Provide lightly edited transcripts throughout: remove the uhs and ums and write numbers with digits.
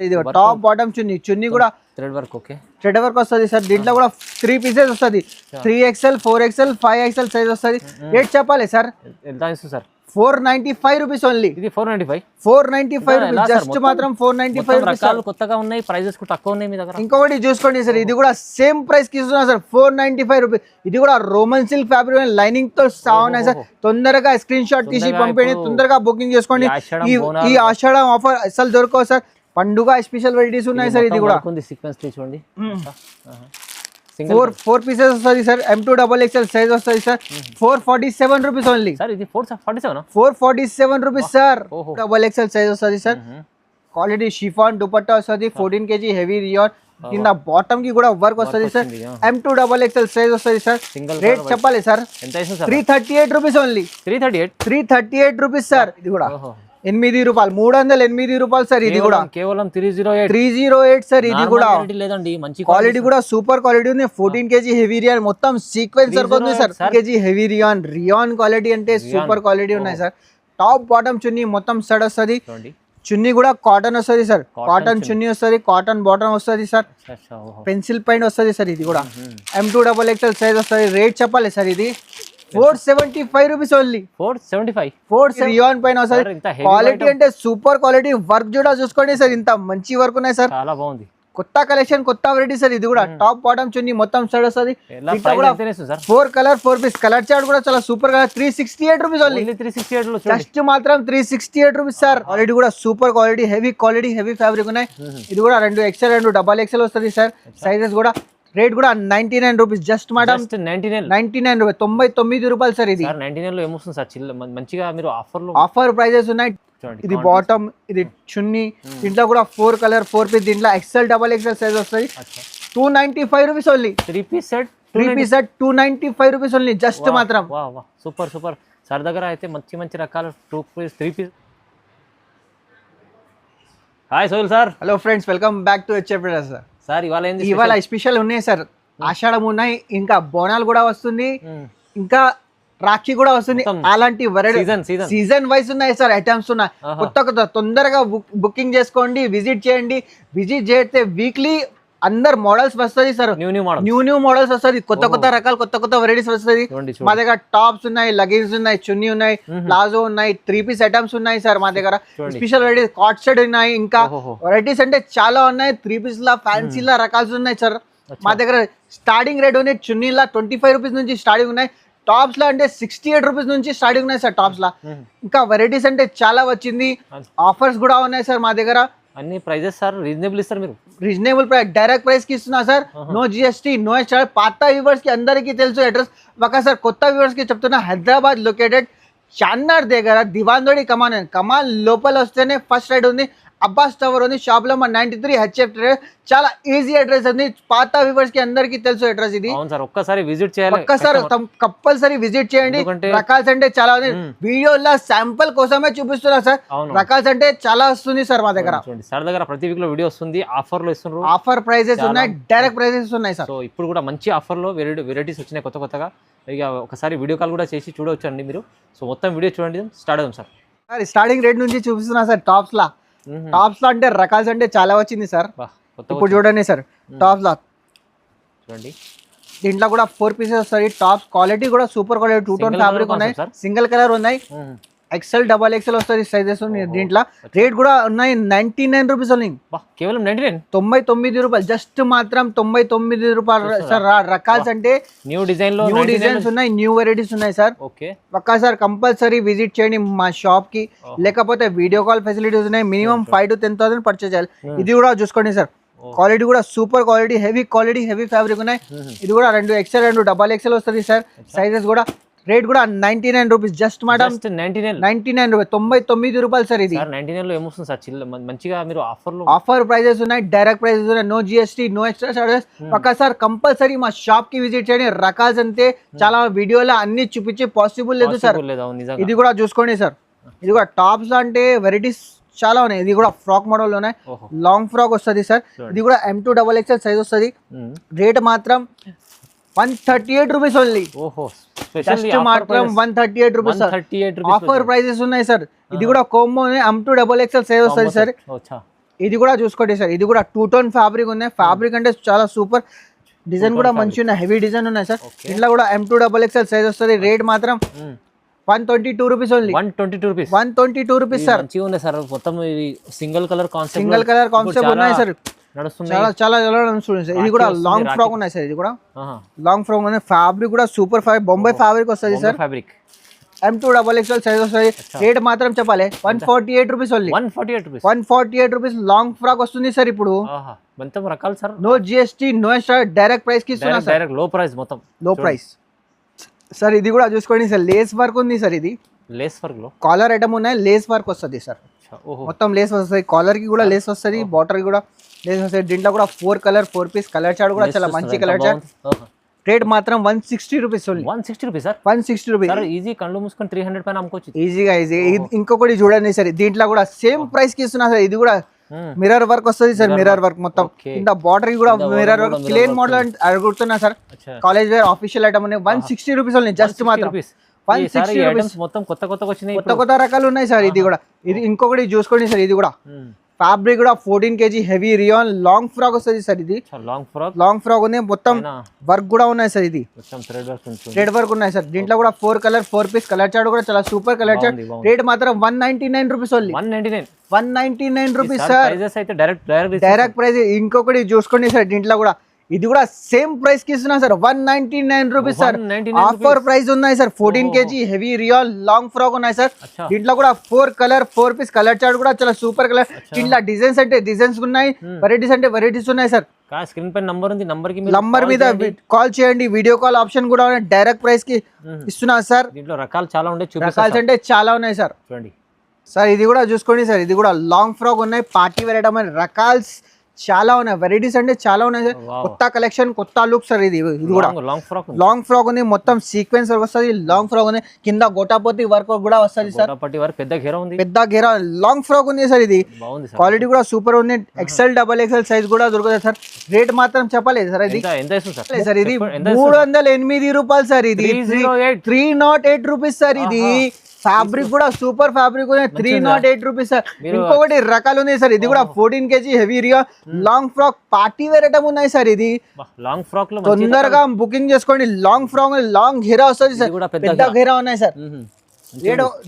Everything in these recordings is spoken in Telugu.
ఇది టాప్ బాటమ్ చున్నీ, చున్నీ కూడా thread work. Okay, thread work వస్తుంది సార్. దీంట్లో కూడా 3 పీసెస్ వస్తుంది. 3XL 4XL 5XL సైజ్ వస్తుంది. రేట్ చెప్పాలి సార్. ఎంత ఇస్తుంది సార్? 495 rupees only. ఇది 495. 495 రూపీస్ జస్ట్ మాత్రం 495 రూపీస్. రకాలు కొత్తగా ఉన్నాయి, ప్రైజెస్ కూడా తక్కువ ఉన్నాయి మీ దగ్గర. ఇంకొకటి చూసుకోండి సార్, ఇది కూడా సేమ్ ప్రైస్ కి ఇస్తున్నా సార్, 495 రూపీస్. ఇది కూడా రోమన్ సిల్క్ ఫ్యాబ్రిక్ లైనింగ్ తో ఉన్నాయి సార్. తొందరగా స్క్రీన్ షాట్ తీసి పంపేయండి, తొందరగా బుకింగ్ చేసుకోండి. ఈ ఆషాఢం ఆఫర్ అసలు దొరకవు సార్. పండుగ స్పెషల్ వెరైటీస్ ఉన్నాయి సార్. ఇది కూడా సీక్వెన్స్ చూడండి, 4 పీసెస్ వస్తుంది సార్. M2XXL సైజ్ వస్తుంది సార్. 447 rupees only sir. ఇది 447 447 రూపీస్ సార్. XXL సైజ్ వస్తుంది సార్. క్వాలిటీ షిఫాన్ దుపట్టా వస్తుంది. 14 kg హెవీ రియాన్. కింద బాటమ్ కి కూడా వర్క్ వస్తుంది సార్. M2XXL సైజ్ వస్తుంది సార్. రేట్ చెప్పాలి sir. 338 rupees only. 338 rupees sir. ఇది కూడా 8 రూపాయలు, 308 రూపాయలు సార్. ఇది కూడా కేవలం 308 సార్. ఇది కూడా లేదండి, మంచి క్వాలిటీ కూడా సూపర్ క్వాలిటీ ఉంది. 14 kg హెవీ రియాన్, మొత్తం సీక్వెన్స్ ఉంది sir. kg heavy rayon quality అంటే సూపర్ క్వాలిటీ ఉన్నాయి సార్. టాప్ బాటమ్ చున్నీ మొత్తం సెట్ వస్తుంది. చున్నీ కూడా కాటన్ వస్తుంది సార్. కాటన్ చున్నీ వస్తుంది, కాటన్ బాటమ్ వస్తుంది సార్. పెన్సిల్ పైన వస్తుంది సార్. ఇది కూడా M2XXL సైజ్ వస్తుంది. రేట్ చెప్పాలి సార్. ఇది 475 రూపీస్ ఓన్లీ. 475 రియాన్ పైన వస్తుంది. క్వాలిటీ అంటే సూపర్ క్వాలిటీ. వర్క్ కూడా చూసుకోండి సార్, ఇంత మంచి వర్క్ ఉన్నాయి సార్. చాలా బాగుంది. కొత్త కలెక్షన్, కొత్త వెరైటీ సార్. ఇది కూడా టాప్ బాటమ్ చున్నీ మొత్తం సెట్ వస్తుంది. 4 కలర్ 4 పీస్ కలర్ చార్ట్ కూడా చాలా సూపర్ గా 368 రూపీస్ ఓన్లీ. 368 జస్ట్ మాత్రం 368 రూపీస్ సార్. క్వాలిటీ కూడా సూపర్ క్వాలిటీ, హెవీ ఫ్యాబ్రిక్ ఉన్నాయి. ఇది కూడా 2XL 2XXL వస్తుంది సార్. సైజెస్ కూడా. రేట్ కూడా 99 రూపీస్ జస్ట్ మేడం. 99 రూపాయలు, 99 రూపాయలు సార్. ఇది 99 లో ఏమొస్తుంది సార్? మంచిగా మీరు ఆఫర్ ప్రైజెస్ ఉన్నాయి. ఇది బాటమ్, ఇది చున్నీ. దీంట్లో కూడా 4 కలర్ 4 పీస్. దీంట్లో XL XXL సైజ్ వస్తుంది. 295 rupees only. 3 piece set 295 rupees only just మాత్రం. సూపర్ సార్ దగ్గర అయితే మంచి రకాల 2 piece 3 piece. Hi Sohail sir. Hello friends, welcome back to HF sir. Sir ఇవాళ స్పెషల్ ఉన్నాయి సార్. ఆషాఢం ఉన్నాయి, ఇంకా బోనాలు కూడా వస్తుంది, ఇంకా రాఖీ కూడా వస్తుంది. అలాంటి సీజన్ వైస్ ఉన్నాయి సార్. ఐటమ్స్ ఉన్నాయి కొత్త. తొందరగా బుకింగ్ చేసుకోండి, విజిట్ చేయండి. విజిట్ చేస్తే వీక్లీ అందరు మోడల్స్ వస్తుంది సార్. న్యూ మోడల్స్ వస్తుంది. కొత్త రకాలు, కొత్త వెరైటీస్ వస్తుంది. మా దగ్గర టాప్స్ ఉన్నాయి, లెగిన్స్ ఉన్నాయి, చున్నీ ఉన్నాయి, ప్లాజో ఉన్నాయి, 3 పీస్ ఐటమ్స్ ఉన్నాయి సార్. మా దగ్గర స్పెషల్ వెరైటీస్ కాట్ సెట్ ఉన్నాయి. ఇంకా వెరైటీస్ అంటే చాలా ఉన్నాయి. 3 పీస్ లా, ఫ్యాన్సీ లా రకాలు ఉన్నాయి సార్. మా దగ్గర స్టార్టింగ్ రేట్ ఉన్నాయి. చున్నీలా 25 రూపీస్ నుంచి స్టార్టింగ్ ఉన్నాయి. టాప్స్ లా అంటే 68 రూపీస్ నుంచి స్టార్టింగ్ ఉన్నాయి సార్. టాప్స్ లా ఇంకా వెరైటీస్ అంటే చాలా వచ్చింది. ఆఫర్స్ కూడా ఉన్నాయి సార్ మా దగ్గర. అన్ని ప్రైజెస్ సార్ రీజనబుల్ ఇస్తారు మీరు. రీజనబుల్ ప్రైస్, డైరెక్ట్ ప్రైస్ కి ఇస్తున్నా sir. No GST, no extra. పాత వ్యూవర్స్ కి అందరికీ తెలుసు అడ్రస్. ఒకసారి కొత్త వ్యూవర్స్ కి చెప్తున్నా, హైదరాబాద్ లొకేటెడ్ చార్మినార్ దగ్గర దివాన్దోడి కమాన్ లోపల వస్తేనే ఫస్ట్ రైడ్ ఉంది. అబ్బాస్ టవర్ ఉంది. షాప్ లో 93 HF. చాలా ఈజీ అడ్రస్ ఉంది. పాత వ్యూవర్స్ కి అందరికీ తెలుసు అడ్రస్ ఇది. ఒక్కసారి విజిట్ చేయాలి, ఒక్కసారి కంపల్సరీ విజిట్ చేయండి. రకాల్స్ అంటే చాలా ఉంది. వీడియోలో శాంపుల్ కోసమే చూపిస్తున్నా సార్. రకాల్స్ అంటే చాలా వస్తుంది సార్ మా దగ్గర. సార్ దగ్గర ప్రతి వీక్ లో వీడియో వస్తుంది. ఆఫర్ లో ఇస్తున్నారు. ఆఫర్ ప్రైజెస్ ఉన్నాయి, డైరెక్ట్ ప్రైజెస్ ఉన్నాయి సార్. సో ఇప్పుడు కూడా మంచి ఆఫర్ లో వెరైటీస్ వచ్చినాయి కొత్తగా. ఇక ఒకసారి వీడియో కాల్ కూడా చేసి చూడవచ్చు అండి మీరు. సో మొత్తం వీడియో చూడండి, స్టార్ట్ అవుతాం సార్. స్టార్టింగ్ రేట్ నుంచి చూపిస్తున్నా సార్. టాప్స్ లా అంటే రకాల్స్ అంటే చాలా వచ్చింది సార్. ఇప్పుడు చూడండి సార్, టాప్స్ లా చూడండి. దీంట్లో కూడా 4 పీసెస్ వస్తాయి. టాప్స్ క్వాలిటీ కూడా సూపర్ క్వాలిటీ. 2 టోన్ ఫ్యాబ్రిక్ ఉన్నాయి, సింగిల్ కలర్ ఉన్నాయి. XL XXL వస్తుంది సైజెస్. దీంట్లో రేట్ కూడా ఉన్నాయి 99 రూపీస్ ఓన్లీ. కేవలం 99 రూపాయలు జస్ట్ మాత్రం 99 రూపాయలు సార్. రకాల్స్ అంటే న్యూ డిజైన్స్ ఉన్నాయి, న్యూ వెరైటీస్ ఉన్నాయి సార్. ఒక్కసారి కంపల్సరీ విజిట్ చేయండి మా షాప్ కి. లేకపోతే వీడియో కాల్ ఫెసిలిటీస్ ఉన్నాయి. మినిమం 5 to 10,000 పర్చేజ్ చేయాలి. ఇది కూడా చూసుకోండి సార్. క్వాలిటీ కూడా సూపర్ క్వాలిటీ, హెవీ ఫ్యాబ్రిక్ ఉన్నాయి. ఇది కూడా 2XL 2XXL వస్తుంది సార్. సైజెస్ కూడా. రేట్ కూడా 99 రూపీస్ జస్ట్ మేడం. 99 రూపాయలు, 99 రూపాయలు సార్. ఇది 99 లో ఏమొస్తుంది సార్? మంచిగా మీరు ఆఫర్ ప్రైజెస్ ఉన్నాయి, డైరెక్ట్ ప్రైజెస్ ఉన్నాయి. No GST, no extra charges. ఒకసారి కంపల్సరీ మా షాప్ కి విజిట్ చేయండి. రకాల్స్ అంతే చాలా వీడియోలో అన్ని చూపించే పాసిబుల్ లేదు సార్. ఇది కూడా చూసుకోండి సార్. ఇది కూడా టాప్స్ అంటే వెరైటీస్ చాలా ఉన్నాయి. ఇది కూడా ఫ్రాక్ మోడల్ ఉన్నాయి. లాంగ్ ఫ్రాక్ వస్తుంది సార్. ఇది కూడా M2XXL సైజ్ వస్తుంది. రేట్ మాత్రం 138 రూపీస్ ఓన్లీ. జస్ట్ మాత్రం 138 రూపీస్ ఆఫర్ ప్రైజెస్ ఉన్నాయి సార్. ఇది కూడా కాంబో M2XXL సైజ్ వస్తుంది సార్. ఇది కూడా చూసుకోండి సార్, ఇది కూడా 2 టోన్ ఫ్యాబ్రిక్ ఉన్నాయి. ఫ్యాబ్రిక్ అంటే చాలా సూపర్, డిజైన్ కూడా మంచి ఉన్నాయి, హెవీ డిజైన్ ఉన్నాయి సార్. ఇంట్లో కూడా M2XXL సైజ్ వస్తుంది. రేట్ మాత్రం 122 rupees only. 122 rupees. 122 rupees sir. మంచిగా ఉన్నాయి సార్, మొత్తం single colour concept. Single colour concept ఉన్నాయి సార్, నడుస్తుంది. చాలా చాలా నడుస్తుంది సార్. ఇది కూడా లాంగ్ ఫ్రాక్ ఉన్నాయి సార్, ఇది కూడా లాంగ్ ఫ్రాక్ ఉన్నాయి. ఫ్యాబ్రిక్ కూడా సూపర్ బొంబాయి ఫ్యాబ్రిక్ వస్తుంది సార్. ఫ్యాబ్రిక్ M2XXL సైజ్ వస్తుంది. రేట్ మాత్రం చెప్పాలి 148 rupees only. 148 rupees. 148 rupees long frock వస్తుంది సార్. ఇప్పుడు మొత్తం రకాలు sir, no GST no extra, direct price కి ఇస్తున్నా సార్. డైరెక్ట్ లో ప్రైస్, మొత్తం లో ప్రైస్ సార్. ఇది కూడా చూసుకోండి సార్, లేస్ వర్క్ ఉంది సార్. ఇది లేస్ వర్క్ లో కాలర్ ఐటమ్ ఉన్నాయి, లేస్ వర్క్ వస్తుంది సార్. మొత్తం లేస్ వస్తుంది, కాలర్ కి కూడా లేస్ వస్తుంది, బార్డర్ కి కూడా లేస్ వస్తుంది. దీంట్లో కూడా 4 కలర్ 4 పీస్ కలర్ చార్ట్ కూడా చాలా మంచి కలర్ చార్ట్. రేట్ మాత్రం 160 rupees only. 160 rupees sir. 160 rupees sir. Easy కళ్ళు మూసుకొని 300 పైన అమ్ముకోవచ్చు ఈజీగా. ఇంకొకటి చూడండి సార్, దీంట్లో కూడా సేమ్ ప్రైస్ కి ఇస్తున్నా సార్. ఇది కూడా మిర్రర్ వర్క్ వస్తుంది సార్, మిర్రర్ వర్క్ మొత్తం. ఇంత బార్డర్ కి కూడా మిర్రర్ వర్క్, ప్లేన్ మోడల్ అంటే అడుగుతున్నా sir. College wear official item ఉన్నాయి. 160 రూపీస్ ఓన్లీ, జస్ట్ మాత్రం 160 రూపీస్. మొత్తం కొత్త కొత్త వచ్చినాయి, కొత్త కొత్త రకాలు ఉన్నాయి సార్. ఇది కూడా, ఇది ఇంకొకటి చూసుకోండి సార్. ఇది కూడా ఫ్యాబ్రిక్ కూడా 14 kg heavy rayon long frock వస్తుంది సార్. ఇది లాంగ్ ఫ్రాక్ ఉంది, మొత్తం వర్క్ కూడా ఉన్నాయి సార్. ఇది థ్రెడ్ వర్క్ ఉన్నాయి సార్. దీంట్లో కూడా 4 కలర్ 4 పీస్ కలర్ చార్ట్ కూడా చాలా సూపర్ కలర్ చార్ట్. రేట్ మాత్రం 199 rupees only. 199 rupees sir. Direct price. ఇంకొకటి చూసుకోండి సార్, దీంట్లో కూడా ఇది కూడా సేమ్ ప్రైస్ కి ఇస్తున్నా sir. 199 rupees sir. Offer price ఉన్నాయి sir. 14 kg heavy real long frock ఉన్నాయి సార్. దీంట్లో కూడా 4 కలర్ 4 పీస్ కలర్ చార్ట్ కూడా చాలా సూపర్ కలర్. దీంట్లో డిజైన్స్ అంటే డిజైన్స్ ఉన్నాయి, వెరైటీస్ అంటే వెరైటీస్ ఉన్నాయి సార్. స్క్రీన్ పై నంబర్ ఉంది, నంబర్ మీద కాల్ చేయండి. వీడియో కాల్ ఆప్షన్ కూడా ఉన్నాయి. డైరెక్ట్ ప్రైస్ కి ఇస్తున్నా సార్. దీంట్లో రకాలు చాలా ఉన్నాయి, రకాలు అంటే చాలా ఉన్నాయి సార్. చూడండి సార్, ఇది కూడా చూసుకోండి సార్. ఇది కూడా లాంగ్ ఫ్రాక్ ఉన్నాయి, పార్టీ వేర్ ఐటమ్ రకాల్స్ చాలా ఉన్నాయి, వెరైటీస్ అంటే చాలా ఉన్నాయి సార్. కొత్త కలెక్షన్, కొత్త లుక్ సార్. ఇది కూడా లాంగ్ ఫ్రాక్ ఉంది, మొత్తం సీక్వెన్స్ వర్క్ వస్తుంది. లాంగ్ ఫ్రాక్ ఉంది, కింద గోటాపతి వర్క్ కూడా వస్తుంది సార్. పెద్ద ఘేరా లాంగ్ ఫ్రాక్ ఉంది సార్. ఇది క్వాలిటీ కూడా సూపర్ ఉంది. XL సైజ్ కూడా దొరుకుతుంది సార్. రేట్ మాత్రం చెప్పలేదు సార్. ఇది సార్, ఇది 308 రూపాయలు సార్. ఇది 308 రూపీస్ సార్. ఇది ఫ్యాబ్రిక్ కూడా సూపర్ ఫ్యాబ్రిక్ ఉంది, 308 రూపీస్ సార్. ఇంకొకటి రకాలు ఉన్నాయి సార్. ఇది కూడా 14 kg heavy rayon long frock party wear item ఉన్నాయి సార్. ఇది లాంగ్ ఫ్రాక్ లో తొందరగా బుకింగ్ చేసుకోండి. లాంగ్ ఫ్రాక్ లాంగ్ ఘేరా వస్తుంది సార్, పెద్ద ఘేరా ఉన్నాయి సార్.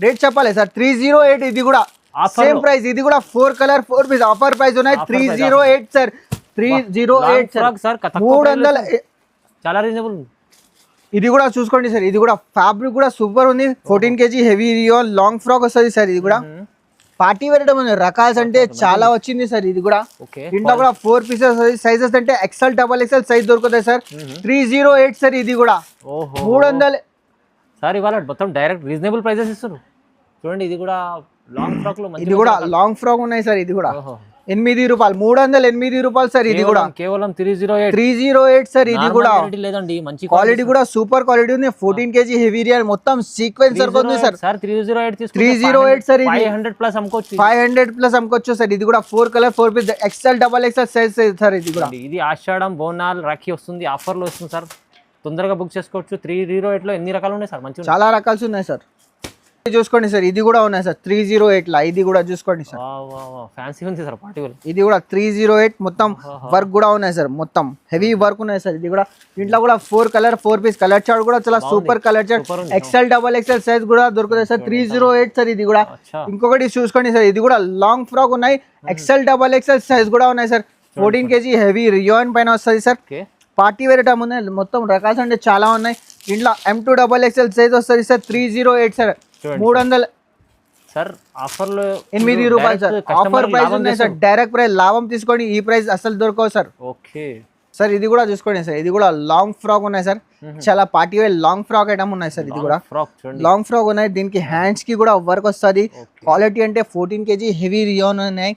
రేట్ చెప్పాలి సార్ 308. ఇది కూడా సేమ్ ప్రైస్. ఇది కూడా 4 కలర్ 4 పీస్ ఆఫర్ ప్రైస్ ఉన్నాయి. 308 సార్. 308 సార్. 300 చాలా రీజనబుల్. ఇది కూడా చూసుకోండి సార్. ఇది కూడా ఫ్యాబ్రిక్ కూడా సూపర్ ఉంది. 14 kg heavy Rio long frock వస్తుంది సార్. ఇది కూడా పార్టీ వేర్ రకాల్స్ అంటే చాలా వచ్చింది సార్. ఇది కూడా దీంట్లో కూడా 4 పీసెస్ సైజెస్ అంటే XL సైజ్ దొరుకుతాయి సార్. 308 సార్. ఇది కూడా 300 సార్. ఇవాళ మొత్తం డైరెక్ట్ రీజనబుల్ ప్రైసెస్ ఇస్తున్నారు. చూడండి, ఇది కూడా లాంగ్ ఫ్రాక్ లో, ఇది కూడా లాంగ్ ఫ్రాక్ ఉన్నాయి సార్. ఇది కూడా 8 రూపాయలు, 308 రూపాయలు సార్. ఇది కూడా కేవలం 308 సార్. ఇది కూడా లేదండి, మంచి క్వాలిటీ కూడా సూపర్ క్వాలిటీ ఉంది. 14 kg హెవీ రియల్ మొత్తం సీక్వెన్స్ వర్క్ ఉంది సార్. 308 సార్. 500 ప్లస్ అమ్ముకోవచ్చు, 500 ప్లస్ అమ్ముకోవచ్చు సార్. ఇది కూడా 4 colour 4 piece XL size sir. ఇది కూడా ఇది ఆషాఢం బోనాల్ రాఖీ వస్తుంది, ఆఫర్ లో వస్తుంది సార్. తొందరగా బుక్ చేసుకోవచ్చు. 308 లో ఎన్ని రకాలు ఉన్నాయి సార్? మంచి చాలా రకాలు ఉన్నాయి సార్. చూసుకోండి సార్. ఇది కూడా ఉన్నాయి సార్ 308 లా. ఇది కూడా చూసుకోండి సార్, ఫ్యాన్సీ ఉంది సార్. ఇది కూడా 308 మొత్తం వర్క్ కూడా ఉన్నాయి సార్. మొత్తం హెవీ వర్క్ ఉన్నాయి సార్. ఇది కూడా దీంట్లో కూడా 4 కలర్ 4 పీస్ కలర్ చార్ట్ కూడా చాలా super colour chart. XL size కూడా దొరుకుతాయి సార్. 308 సార్. ఇది కూడా ఇంకొకటి చూసుకోండి సార్. ఇది కూడా లాంగ్ ఫ్రాక్ ఉన్నాయి. XL సైజ్ కూడా ఉన్నాయి సార్. 14 kg హెవీ రియోన్ పైన వస్తుంది సార్. పార్టీ వేర్ ఐటమ్ ఉన్నాయి, మొత్తం రకాలు అంటే చాలా ఉన్నాయి. దీంట్లో M2XXL సైజ్ వస్తుంది సార్. 308 సార్. 300 సార్. ఆఫర్ లో 8 రూపాయలు సార్. ఆఫర్ ప్రైస్ ఉన్నాయి సార్. డైరెక్ట్ ప్రైస్ లాభం తీసుకోండి. ఈ ప్రైస్ అసలు దొరకవు సార్. Okay sir. ఇది కూడా చూసుకోండి సార్. ఇది కూడా లాంగ్ ఫ్రాక్ ఉన్నాయి సార్. చాలా party wear long frock item ఉన్నాయి సార్. ఇది కూడా లాంగ్ ఫ్రాక్ ఉన్నాయి. దీనికి హ్యాండ్స్ కి కూడా వర్క్ వస్తుంది. క్వాలిటీ అంటే 14 kg హెవీ రియోన్ ఉన్నాయి.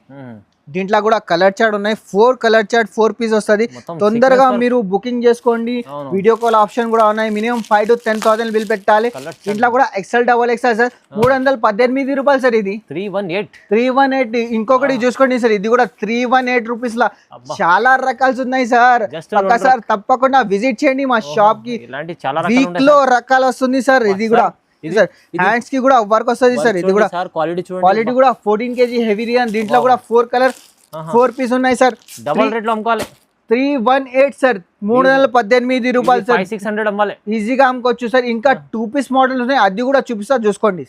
దీంట్లో కూడా కలర్ చార్ట్ ఉన్నాయి. 4 కలర్ చార్ట్ 4 పీస్ వస్తుంది. తొందరగా మీరు బుకింగ్ చేసుకోండి. వీడియో కాల్ ఆప్షన్ కూడా ఉన్నాయి. మినిమం 5 to 10,000 బిల్ పెట్టాలి. దీంట్లో కూడా XL సార్. 318 రూపాయలు సార్. ఇది 318. ఇంకొకటి చూసుకోండి సార్. ఇది కూడా 318 రూపీస్ లా చాలా రకాలు ఉన్నాయి సార్. ఒకసారి తప్పకుండా విజిట్ చేయండి మా షాప్ కి. వీక్ లో రకాలు వస్తుంది సార్. ఇది కూడా హ్యాండ్స్ కి కూడా వర్క్ వస్తుంది సార్. ఇది కూడా క్వాలిటీ కూడా 14 kg హెవీ రియన్. దీంట్లో కూడా 4 కలర్ 4 పీస్ ఉన్నాయి సార్. డబల్ రేట్ లో అమ్ముకోవాలి. 318 సార్, 318 రూపాయలు సార్. 600 అమ్మాలి, ఈజీగా అమ్ముకోవచ్చు సార్. ఇంకా 2 పీస్ మోడల్ ఉన్నాయి, అది కూడా చూపిస్తా చూసుకోండి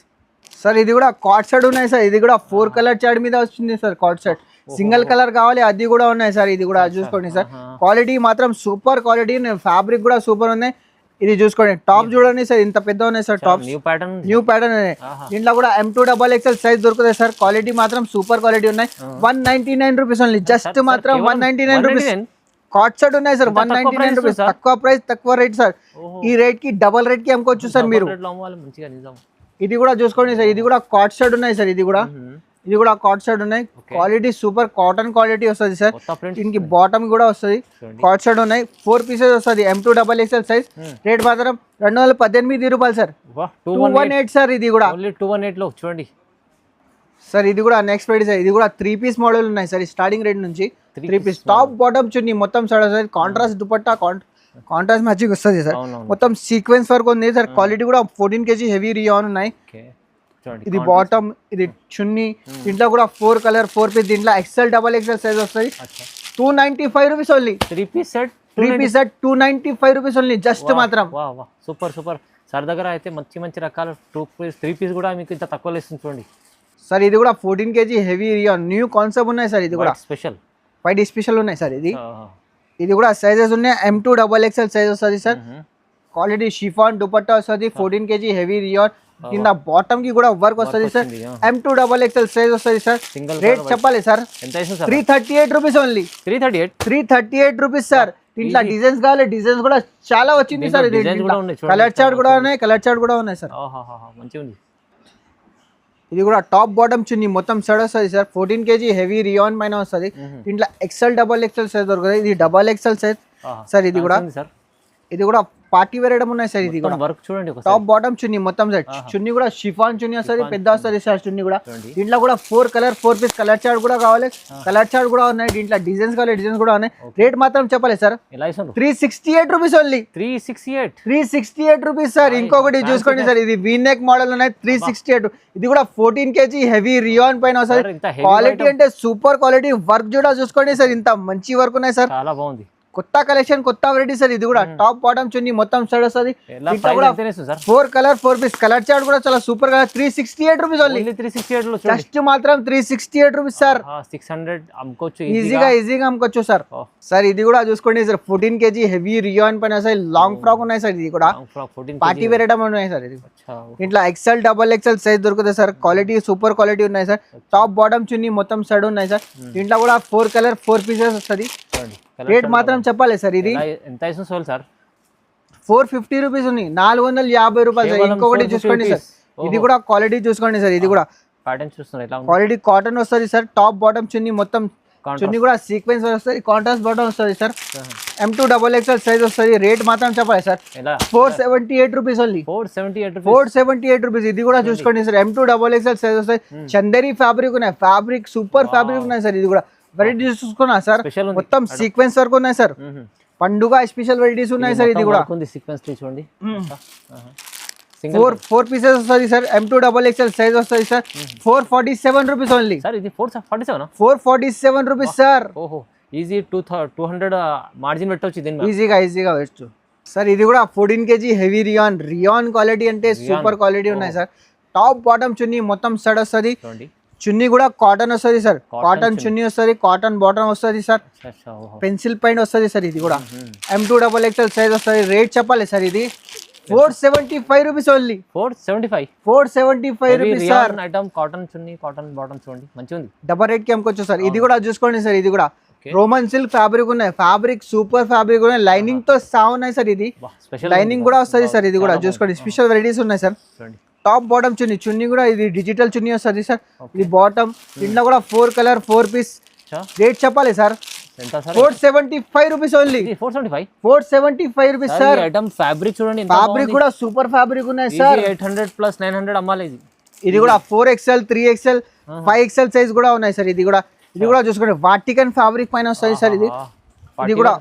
సార్. ఇది కూడా కాట్ సెట్ ఉన్నాయి సార్. ఇది కూడా 4 కలర్ చార్ట్ మీద వస్తుంది సార్. కాట్ సెట్ సింగిల్ కలర్ కావాలి, అది కూడా ఉన్నాయి సార్. ఇది కూడా చూసుకోండి సార్. క్వాలిటీ మాత్రం సూపర్ క్వాలిటీ, ఫ్యాబ్రిక్ కూడా సూపర్ ఉన్నాయి. ఇది చూసుకోండి, టాప్ చూడండి సార్, ఇంత పెద్ద ఉన్నాయి సార్ టాప్. న్యూ ప్యాటర్న్ దీంట్లో కూడా M2XXL సైజ్ దొరుకుతాయి సార్. క్వాలిటీ మాత్రం సూపర్ క్వాలిటీ ఉన్నాయి. 199 రూపీస్ ఓన్లీ, జస్ట్ మాత్రం 199 రూపీస్. కాట్ సెట్ ఉన్నాయి సార్, 199 రూపీస్. తక్కువ ప్రైస్ తక్కువ రేట్ సార్. ఈ రేట్ కి డబల్ రేట్ కి అమ్ముకోవచ్చు సార్ మీరు. ఇది కూడా చూసుకోండి సార్. ఇది కూడా కాట్ సెట్ ఉన్నాయి సార్. ఇది కూడా కాట్ సెట్ ఉన్నాయి. క్వాలిటీ సూపర్ కాటన్ క్వాలిటీ వస్తుంది సార్. దీనికి బాటమ్ కూడా వస్తుంది. కాట్ సెట్ ఉన్నాయి, 4 పీసెస్ వస్తుంది. M2XXL size. రేట్ మాత్రం 218 రూపాయలు సార్. 218 సార్. ఇది కూడా 218 లో చూడండి సార్. ఇది కూడా నెక్స్ట్ రేట్ సార్. ఇది కూడా 3 పీస్ మోడల్ ఉన్నాయి సార్. స్టార్టింగ్ రేట్ నుంచి 3 పీస్, టాప్ బాటమ్ చున్నీ మొత్తం sir. Contrast dupatta, contrast matching వస్తుంది సార్. మొత్తం సీక్వెన్స్ వర్క్ ఉంది సార్. క్వాలిటీ కూడా 14 kg హెవీ రియాన్ ఉన్నాయి. ఇది బాటమ్, ఇది చున్నీ. దీంట్లో కూడా 4 కలర్ 4 పీస్. దీంట్లో XL సైజ్ వస్తుంది. 295 rupees only. 3 piece set 295 rupees only, just మాత్రం. Super super sir. దగ్గర అయితే మంచి రకాల 3 పీస్ కూడా మీకు ఇంత తక్కువ ఇస్తుంది చూడండి సార్. ఇది కూడా 14 kg heavy rayon, new concept ఉన్నాయి సార్. ఇది కూడా స్పెషల్ వైట్ స్పెషల్ ఉన్నాయి సార్. ఇది కూడా సైజెస్ ఉన్నాయి. M2XXL సైజ్ వస్తుంది సార్. క్వాలిటీ షిఫాన్ దుపట్టా వస్తుంది. 14 kg హెవీ రియాన్. కింద బాటమ్ కి కూడా వర్క్ వస్తుంది సార్. M2XXL సైజ్ వస్తుంది సార్. రేట్ చెప్పాలి sir. 338 rupees only. 338 rupees sir. దీంట్లో డిజైన్స్ కావాలి, డిజైన్స్ కూడా చాలా వచ్చింది సార్. కలర్ చార్ట్ కూడా ఉన్నాయి సార్. ఇది కూడా టాప్ బాటమ్ చున్నీ మొత్తం సెట్ వస్తుంది సార్. 14 kg హెవీ రియాన్ పైన వస్తుంది. దీంట్లో XL సైజ్ దొరుకుతుంది. ఇది XXL సైజ్ సార్. ఇది కూడా పార్టీ వేర్ ఐటమ్ ఉన్నాయి సార్. ఇది కూడా వర్క్ చూడండి, టాప్ బాటమ్ చున్నీ మొత్తం సెట్. చున్నీ కూడా షిఫాన్ చున్నీ వస్తుంది, పెద్ద వస్తుంది సార్ చున్నీ కూడా. దీంట్లో కూడా 4 కలర్ 4 పీస్ కలర్ చార్ట్ కూడా కావాలి, కలర్ చార్ట్ కూడా ఉన్నాయి. దీంట్లో డిజైన్స్ కావాలి, డిజైన్స్ కూడా ఉన్నాయి. రేట్ మాత్రం చెప్పాలి sir. 368 rupees only. 368 rupees sir. ఇంకొకటి చూసుకోండి సార్. ఇది వీ నెక్ మోడల్ ఉన్నాయి. 368. ఇది కూడా 14 kg హెవీ రియాన్ పైన వస్తుంది. క్వాలిటీ అంటే సూపర్ క్వాలిటీ. వర్క్ కూడా చూసుకోండి సార్, ఇంత మంచి వర్క్ ఉన్నాయి సార్. చాలా బాగుంది. కొత్త కలెక్షన్, కొత్త వెరైటీ సార్. ఇది కూడా టాప్ బాటమ్ చున్నీ మొత్తం సెట్ వస్తుంది. 4 కలర్ 4 పీస్ కలర్ చార్ట్ కూడా చాలా సూపర్ గా 368 రూపీస్ ఓన్లీ. 368 జస్ట్ మాత్రం 368 రూపీస్ సార్. 600 అమ్ముకోవచ్చు, ఈజీగా అమ్ముకోవచ్చు సార్. సార్ ఇది కూడా చూసుకోండి సార్. 14 kg హెవీ రియాన్ పైన సార్. లాంగ్ ఫ్రాక్ ఉన్నాయి సార్. ఇది కూడా పార్టీ వేర్ ఐటమ్ ఉన్నాయి సార్. ఇది ఇంట్లో XL సైజ్ దొరుకుతుంది సార్. క్వాలిటీ సూపర్ క్వాలిటీ ఉన్నాయి సార్. టాప్ బాటమ్ చున్నీ మొత్తం సెట్ ఉన్నాయి సార్. దీంట్లో కూడా 4 కలర్ 4 పీసెస్ వస్తుంది. రేట్ మాత్రం చెప్పాలి సార్. ఇది ఎంత ఇస్తుంది సార్? 450 రూపీస్ ఉంది. 450 రూపాయలు సార్. ఇంకొకటి చూసుకోండి సార్. ఇది కూడా క్వాలిటీ చూసుకోండి సార్. ఇది కూడా క్వాలిటీ కాటన్ వస్తుంది సార్. టాప్ బాటమ్ చున్నీ మొత్తం చున్నీ కూడా సీక్వెన్స్ వస్తుంది. కాంట్రాస్ట్ బాటమ్ వస్తుంది సార్. M2XXL సైజ్ వస్తుంది. రేట్ మాత్రం చెప్పాలి సార్. 478 rupees only. 478 రూపీస్. ఇది కూడా చూసుకోండి సార్. M2XXL సైజ్ వస్తుంది. చందేరి ఫ్యాబ్రిక్ ఉన్నాయి. ఫ్యాబ్రిక్ సూపర్ ఫ్యాబ్రిక్ ఉన్నాయి సార్. ఇది కూడా వెరైటీస్ చూసుకున్నా సార్. మొత్తం సీక్వెన్స్ వర్క్ ఉన్నాయి సార్. పండుగ స్పెషల్ వెరైటీస్ ఉన్నాయి సార్. ఇది కూడా సీక్వెన్స్ చూడండి. 4 పీసెస్ వస్తుంది సార్. M2XXL సైజ్ వస్తుంది సార్. 447 rupees only sir. ఇది 447 రూపీస్ సార్. ఈజీ 200 మార్జిన్ పెట్టవచ్చు దీన్ని. ఈజీగా పెట్టచ్చు సార్. ఇది కూడా 14 kg హెవీ రియాన్ క్వాలిటీ అంటే సూపర్ క్వాలిటీ ఉన్నాయి సార్. టాప్ బాటమ్ చున్నీ మొత్తం సెట్ వస్తుంది. చున్నీ కూడా కాటన్ వస్తుంది సార్. కాటన్ చున్నీ వస్తుంది. కాటన్ బాటమ్ వస్తుంది సార్. పెన్సిల్ పైన వస్తుంది సార్. ఇది కూడా M2XXL సైజ్ వస్తుంది. రేట్ చెప్పాలి సార్. ఇది 475 rupees only. 475 rupees sir. Item cotton chunni, cotton bottom చూడండి, మంచిగా ఉంది. డబల్ రేట్ కి అమ్ముకోవచ్చు సార్. ఇది కూడా చూసుకోండి సార్. ఇది కూడా రోమన్ సిల్క్ ఫ్యాబ్రిక్ ఉన్నాయి. ఫ్యాబ్రిక్ సూపర్ ఫ్యాబ్రిక్ ఉన్నాయి. లైనింగ్ తో సా ఉన్నాయి సార్. ఇది లైనింగ్ కూడా వస్తుంది సార్. ఇది కూడా చూసుకోండి. స్పెషల్ వెరైటీస్ ఉన్నాయి సార్. టాప్ బాటమ్ చున్నీ కూడా ఇది డిజిటల్ చున్నీ వస్తుంది సార్. ఇది బాటమ్. దీంట్లో కూడా 4 కలర్ 4 పీస్. రేట్ చెప్పాలి sir. 475 rupees only. 475 rupees sir. Item fabric చూడండి. ఫ్యాబ్రిక్ కూడా సూపర్ ఫ్యాబ్రిక్ ఉన్నాయి సార్. 800 ప్లస్ 900 అమ్మాలి. ఇది కూడా 4XL 3XL 5XL సైజ్ కూడా ఉన్నాయి సార్. ఇది కూడా చూసుకోండి. వాటికన్ ఫ్యాబ్రిక్ పైన వస్తుంది సార్. ఇది కూడా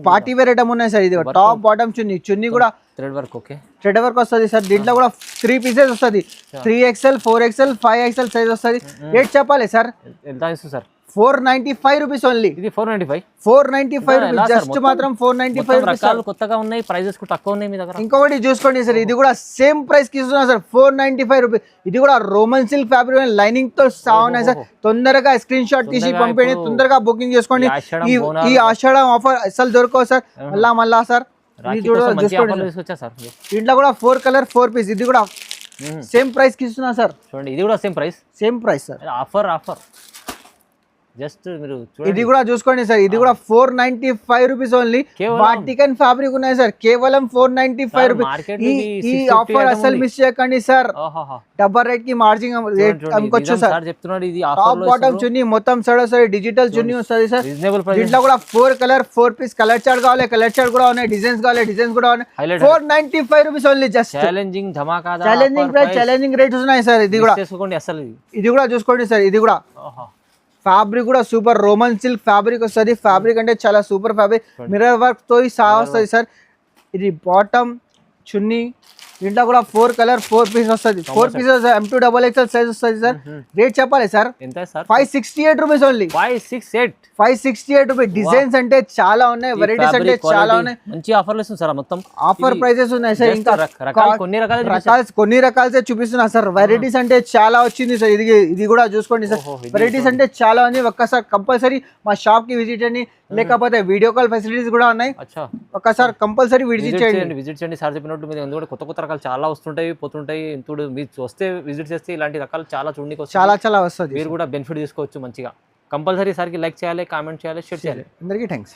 పార్టీ వేర్ ఐటమ్ ఉన్నాయి సార్. ఇది టాప్ బాటమ్ చున్నీ కూడా థ్రెడ్ వర్క్ వస్తుంది సార్. దీంట్లో కూడా 3 పీసెస్ వస్తుంది. 3XL 4XL 5XL సైజ్ వస్తుంది. రేట్ చెప్పాలి సార్. 495 rupees only. ఇది 495. 495 ఎలా రూపీస్ సార్? జస్ట్ మొత్తం- మాత్రం 495 మొత్తం రూపీస్. రకాలు కొత్తగా ఉన్నాయి, ప్రైజెస్ కూడా తక్కువ ఉన్నాయి మీ దగ్గర. ఇంకొకటి చూసుకోండి సార్, ఇది కూడా సేమ్ ప్రైస్ కి ఇస్తున్నా సార్, 495 రూపీస్. ఇది కూడా రోమన్ సిల్క్ ఫ్యాబ్రిక్ లైనింగ్ తో ఉన్నాయి సార్. తొందరగా స్క్రీన్ షాట్ తీసి తొందరగా పంపేయండి, ఇప్పుడు తొందరగా బుకింగ్ చేసుకోండి. ఈ ఆషాఢం ఈ బోనాలు ఈ ఆషాఢం ఆఫర్ అసలు దొరకవు సార్. మళ్ళా సార్ రాఖీ ఇది కూడా కోసం మంచి చూసుకోండి ఆఫర్లు సార్. తీసుకొచ్చా సార్. దీంట్లో కూడా 4 కలర్ 4 పీస్. ఇది కూడా సేమ్ ప్రైస్ కి ఇస్తున్నా సార్. చూడండి ఇది కూడా same price. Same price sir. Offer just మీరు చూడండి. ఇది కూడా చూసుకోండి సార్, ఇది కూడా 495 రూపీస్ ఓన్లీ. కేవలం- వాటికన్ ఫ్యాబ్రిక్ ఉన్నాయి సార్, కేవలం 495 రూపీస్. మార్కెట్ ఈ ఆఫర్ అసలు మిస్ చేయకండి సార్. డబ్బర్ రేట్ కి మార్జిన్ రేట్ అమ్ముకోవచ్చు సార్. చెప్తున్నాడు ఇది టాప్ ఆఫర్ లో బాటమ్ చున్నీ మొత్తం సరే డిజిటల్ చున్నీ వస్తుంది సార్. Reasonable price. దీంట్లో కూడా 4 కలర్ 4 పీస్. కలర్ చార్ట్ కావాలి, కలర్ చార్ట్ కూడా ఉన్నాయి. డిజైన్స్ కావాలి, డిజైన్స్ కూడా ఉన్నాయి. Highlight. 495 rupees only. Just challenging ధమాకాదా ఛాలెంజింగ్ ప్రైస్, ఛాలెంజింగ్ రేట్స్ ఉన్నాయి సార్. ఇది కూడా చేసుకోండి అసలు. ఇది కూడా చూసుకోండి సార్. ఇది కూడా ఫ్యాబ్రిక్ కూడా సూపర్ రోమన్ సిల్క్ ఫ్యాబ్రిక్ వస్తుంది. ఫ్యాబ్రిక్ అంటే చాలా సూపర్ ఫ్యాబ్రిక్, మిర్రర్ వర్క్ తో వస్తుంది సార్. ఇది బాటమ్ చున్నీ. దీంట్లో కూడా 4 కలర్ 4 పీస్ వస్తుంది. 4 పీసెస్ M2 XXL సైజ్ వస్తుంది సార్. రేట్ చెప్పాలి సార్, ఎంత sir? 568 rupees only. 568 rupees. Designs అంటే చాలా ఉన్నాయి, వెరైటీస్ అంటే చాలా ఉన్నాయి. మంచి ఆఫర్లు ఇస్తుంది సార్. మొత్తం ఆఫర్ ప్రైజెస్ ఉన్నాయి సార్. ఇంకా కొన్ని రకాలే చూపిస్తున్నా సార్. వెరైటీస్ అంటే చాలా వచ్చింది సార్. ఇది కూడా చూసుకోండి సార్. వెరైటీస్ అంటే చాలా ఉంది. ఒక్కసారి కంపల్సరీ మా షాప్ కి విజిట్ చేయండి, లేకపోతే వీడియో కాల్ ఫెసిలిటీస్ కూడా ఉన్నాయి. ఒక్కసారి కంపల్సరీ విజిట్ చేయండి సార్ చెప్పినట్టు. మీరు ఎందుకంటే కొత్త కొత్త రకాలు చాలా వస్తుంటాయి పోతుంటాయి. ఇప్పుడు మీరు వస్తే విజిట్ చేస్తే ఇలాంటి రకాలు చాలా చూడడానికి చాలా వస్తుంది. మీరు కూడా బెనిఫిట్ తీసుకోవచ్చు మంచిగా. కంపల్సరీ సార్కి లైక్ చేయాలి, కామెంట్ చేయాలి, షేర్ చేయాలి. అందరికీ థ్యాంక్స్.